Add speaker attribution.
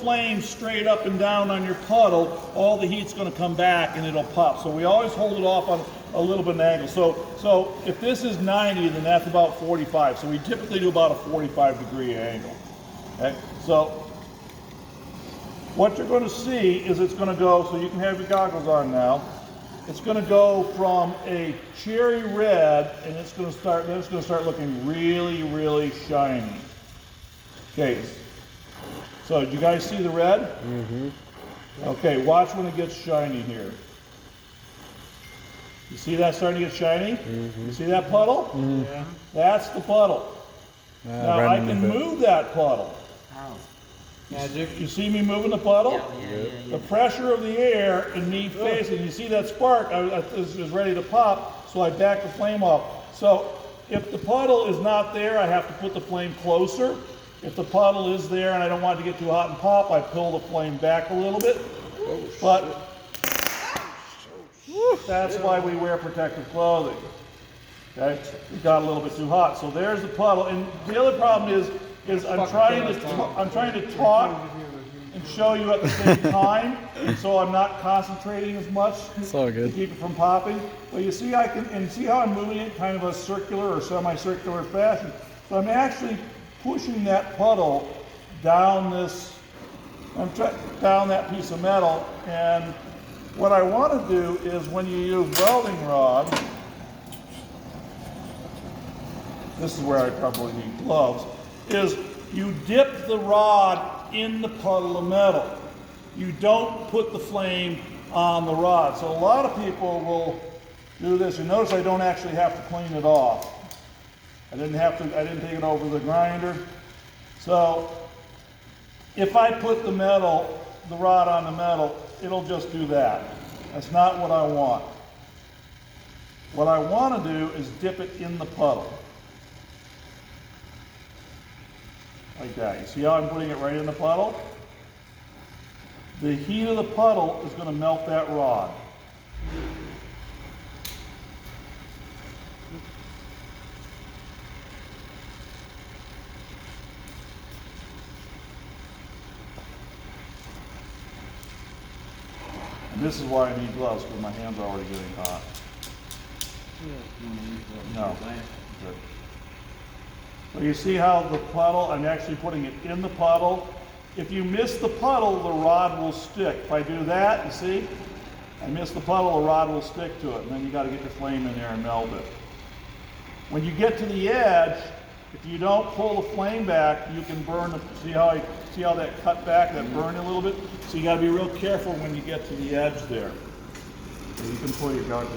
Speaker 1: flame straight up and down on your puddle, all the heat's going to come back and it'll pop. So we always hold it off on a little bit of an angle. So if this is 90, then that's about 45. So we typically do about a 45-degree angle. Okay? So what you're going to see is it's going to go, so you can have your goggles on now. It's going to go from a cherry red, and it's going to start looking really, really shiny. Okay. So did you guys see the red? Mm-hmm. Okay, watch when it gets shiny here. You see that starting to get shiny? Mm-hmm. You see that puddle? Mm-hmm. Yeah. That's the puddle. Now I can move that puddle.
Speaker 2: How?
Speaker 1: Magic. You see me moving the puddle? Yeah. The pressure of the air and me facing, you see that spark is ready to pop, so I back the flame off. So if the puddle is not there, I have to put the flame closer. If the puddle is there and I don't want it to get too hot and pop, I pull the flame back a little bit. But that's why we wear protective clothing. Okay, it got a little bit too hot. So there's the puddle, and the other problem is I'm trying to talk and show you at the same time, so I'm not concentrating as much to keep it from popping. But you see, see how I'm moving it kind of a circular or semicircular fashion. So I'm actually pushing that puddle down down that piece of metal. And what I want to do is, when you use welding rod, this is where I probably need gloves, is you dip the rod in the puddle of metal. You don't put the flame on the rod. So a lot of people will do this. You notice I don't actually have to clean it off. I didn't take it over the grinder. So if I put the rod on the metal, it'll just do that. That's not what I want. What I want to do is dip it in the puddle. Like that. You see how I'm putting it right in the puddle? The heat of the puddle is going to melt that rod. And this is why I need gloves, because my hands are already getting hot. No. Good. So you see how the puddle, I'm actually putting it in the puddle. If you miss the puddle, the rod will stick. If I do that, you see, I miss the puddle, the rod will stick to it. And then you got to get your flame in there and melt it. When you get to the edge, if you don't pull the flame back, you can burn the, see how that cut back, that burned a little bit? So you got to be real careful when you get to the edge there. So you can pull your goggles